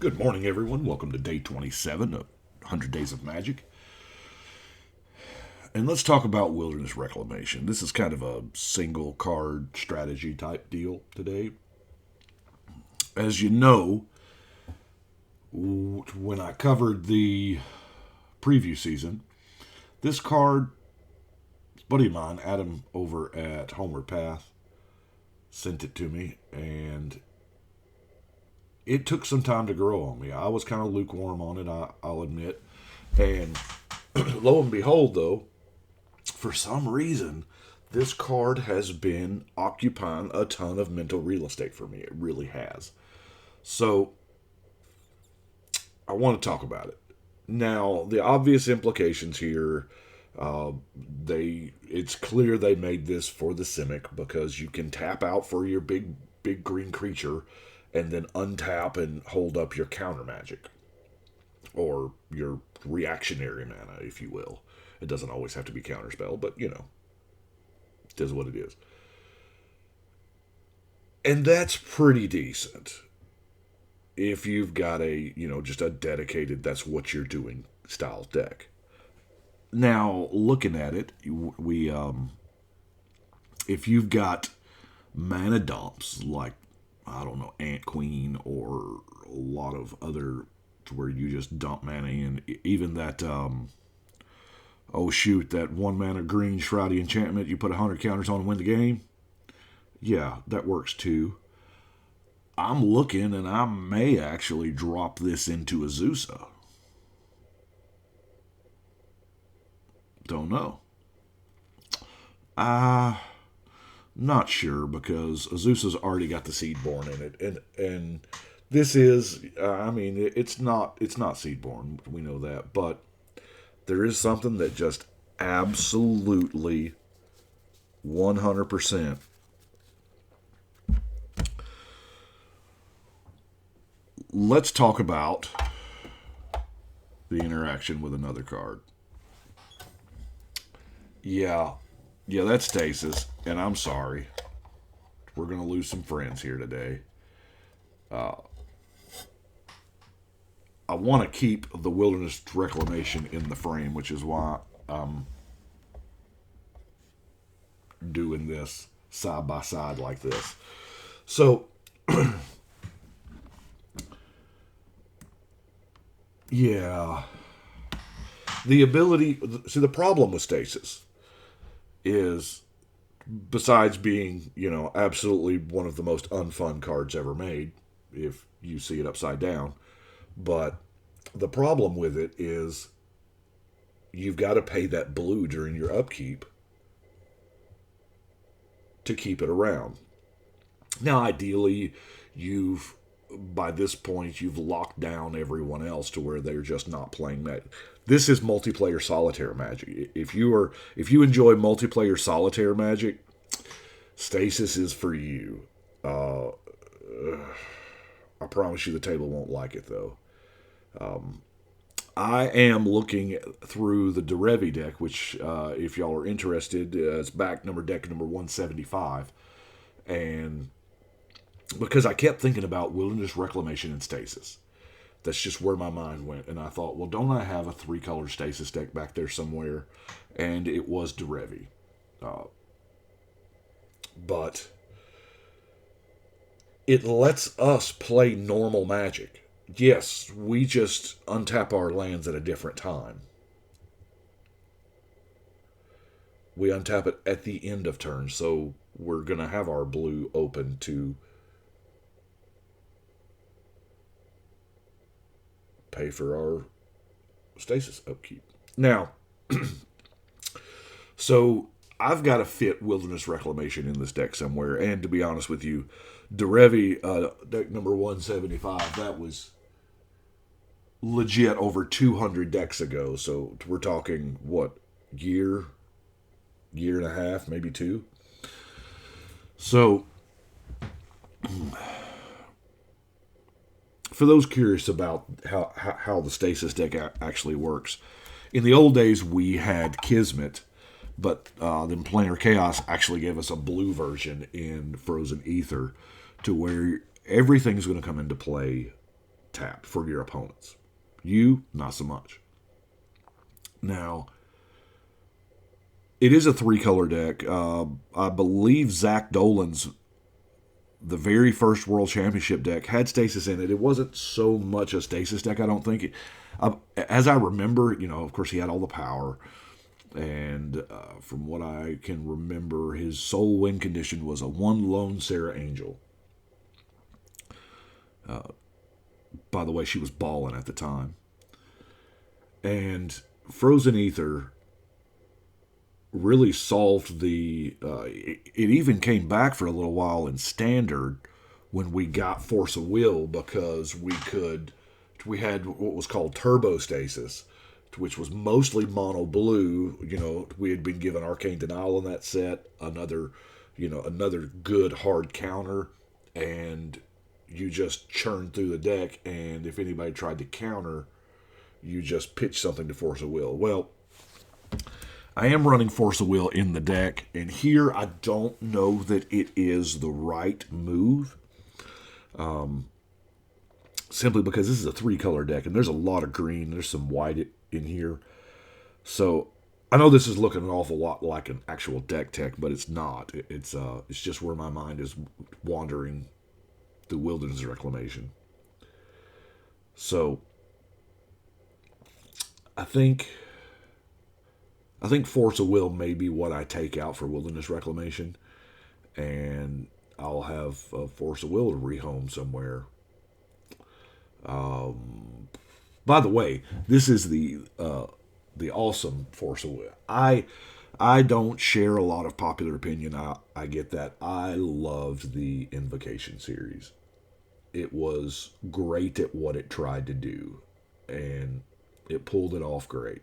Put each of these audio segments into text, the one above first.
Good morning, everyone. Welcome to day 27 of 100 Days of Magic. And let's talk about Wilderness Reclamation. This is kind of a single card strategy type deal today. As you know, when I covered the preview season, this card, a buddy of mine, Adam over at Homeward Path, sent it to me, and it took some time to grow on me. I was kind of lukewarm on it, I'll admit. And lo and behold, though, for some reason, this card has been occupying a ton of mental real estate for me. It really has. So, I want to talk about it. Now, the obvious implications here, it's clear they made this for the Simic because you can tap out for your big green creature and then untap and hold up your counter magic or your reactionary mana, if you will. It doesn't always have to be counterspell, but it is what it is. And that's pretty decent. If you've got just a dedicated, that's what you're doing style deck. Now, looking at it, if you've got mana dumps like, I don't know, Ant Queen or a lot of other where you just dump mana in, even that that 1 mana green Shroudy enchantment you put 100 counters on and win the game. Yeah, that works too. I'm looking and I may actually drop this into Azusa. Don't know. Not sure because Azusa's already got the Seedborn in it, and this is, it's not Seedborn. We know that, but there is something that just absolutely 100%. Let's talk about the interaction with another card. Yeah, that's Stasis, and I'm sorry. We're going to lose some friends here today. I want to keep the Wilderness Reclamation in the frame, which is why I'm doing this side by side like this. So, yeah. The ability. See, the problem with Stasis is, besides being, absolutely one of the most unfun cards ever made, if you see it upside down, but the problem with it is you've got to pay that blue during your upkeep to keep it around. Now, ideally, by this point, you've locked down everyone else to where they're just not playing that. This is multiplayer solitaire Magic. If you enjoy multiplayer solitaire Magic, Stasis is for you. I promise you the table won't like it, though. I am looking through the Derevi deck, which, if y'all are interested, it's deck number 175. And because I kept thinking about Wilderness Reclamation and Stasis. That's just where my mind went. And I thought, well, don't I have a 3-color Stasis deck back there somewhere? And it was Derevi. But it lets us play normal Magic. Yes, we just untap our lands at a different time. We untap it at the end of turn, so we're going to have our blue open to pay for our Stasis upkeep. Now, so I've got to fit Wilderness Reclamation in this deck somewhere, and to be honest with you, Derevi, deck number 175, that was legit over 200 decks ago. So we're talking, what, year and a half, maybe 2. So, for those curious about how the Stasis deck actually works, in the old days we had Kismet, but then Planar Chaos actually gave us a blue version in Frozen Ether, to where everything's going to come into play tapped for your opponents. You, not so much. Now, it is a 3-color deck. I believe Zach Dolan's the very first World Championship deck had stasis in it. It wasn't so much a stasis deck, I don't think. As I remember, of course, he had all the power. And from what I can remember, his sole win condition was a 1 lone Sarah Angel. By the way, she was balling at the time. And Frozen Ether really solved it even came back for a little while in Standard when we got Force of Will, because we had what was called Turbo Stasis, which was mostly mono blue. We had been given Arcane Denial in that set, another good hard counter, and you just churned through the deck, and if anybody tried to counter, you just pitch something to Force of Will. Well, I am running Force of Will in the deck, and here I don't know that it is the right move. Simply because this is a 3-color deck, and there's a lot of green. There's some white in here. So I know this is looking an awful lot like an actual deck tech, but it's not. It's just where my mind is wandering through Wilderness Reclamation. So I think Force of Will may be what I take out for Wilderness Reclamation, and I'll have Force of Will to rehome somewhere. By the way, this is the awesome Force of Will. I don't share a lot of popular opinion. I get that. I loved the Invocation series. It was great at what it tried to do, and it pulled it off great.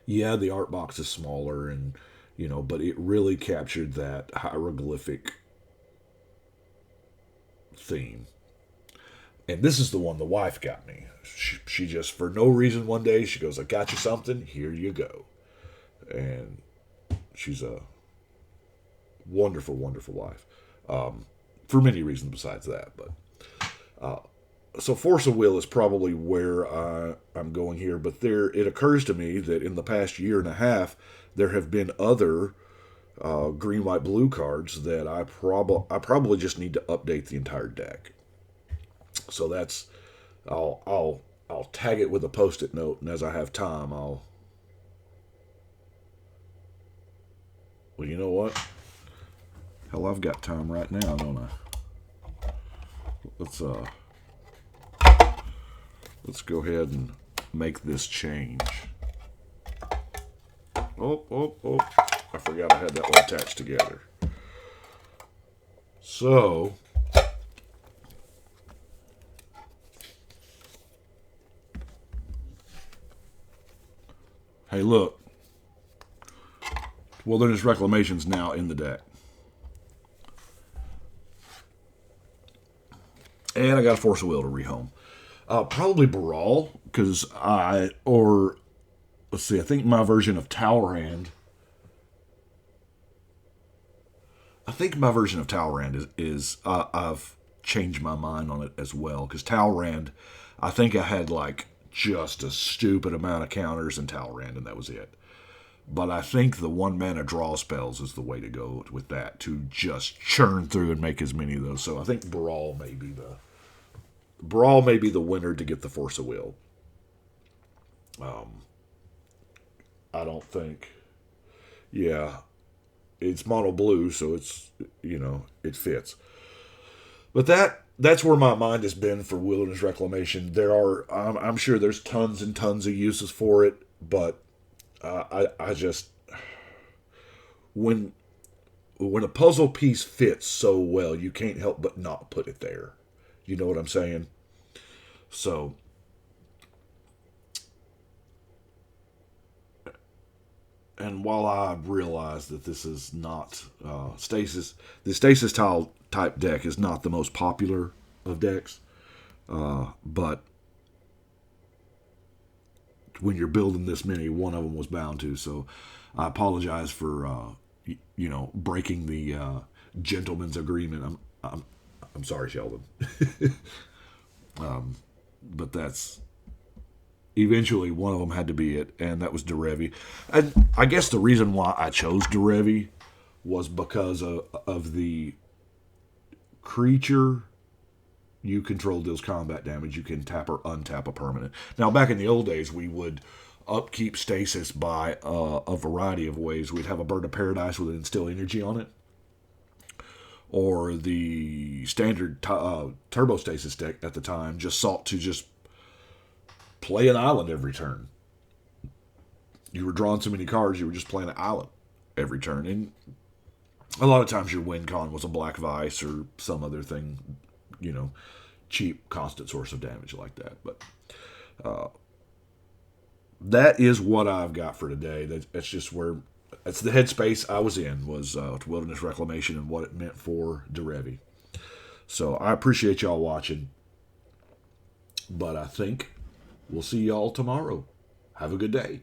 Yeah, the art box is smaller, and but it really captured that hieroglyphic theme. And this is the one the wife got me. She just, for no reason, one day she goes, "I got you something. Here you go." And she's a wonderful, wonderful wife. For many reasons besides that, but so Force of Will is probably where I'm going here. But it occurs to me that in the past year and a half, there have been other green, white, blue cards that I probably just need to update the entire deck. So that's I'll tag it with a Post-it note, and as I have time, well, you know what? Hell, I've got time right now, don't I? Let's go ahead and make this change. Oh! I forgot I had that one attached together. So, hey, look. Wilderness Reclamation's now in the deck. And I got a Force of Will to rehome. Probably Baral, because let's see, I think my version of Talrand. is I've changed my mind on it as well, because Talrand, I think I had like just a stupid amount of counters in Talrand, and that was it. But I think the 1-mana draw spells is the way to go with that, to just churn through and make as many of those. So I think Brawl may be the winner to get the Force of Will. I don't think. Yeah, it's mono blue, so it's it fits. But that's where my mind has been for Wilderness Reclamation. I'm sure there's tons and tons of uses for it, but I just when a puzzle piece fits so well, you can't help but not put it there. You know what I'm saying? So, and while I realize that this is not Stasis, the Stasis tile type deck is not the most popular of decks, but when you're building this many, one of them was bound to. So I apologize for breaking the gentleman's agreement. I'm sorry, Sheldon. But that's eventually one of them had to be it, and that was Derevi. And I guess the reason why I chose Derevi was because of the creature you control deals combat damage. You can tap or untap a permanent. Now, back in the old days, we would upkeep stasis by a variety of ways. We'd have a Bird of Paradise with an Instill Energy on it, or the standard Turbo Stasis deck at the time just sought to just play an island every turn. You were drawing so many cards, you were just playing an island every turn. And a lot of times your win con was a Black Vice or some other thing, cheap, constant source of damage like that. But that is what I've got for today. That's just that's the headspace I was in, was Wilderness Reclamation and what it meant for Derevi. So I appreciate y'all watching. But I think we'll see y'all tomorrow. Have a good day.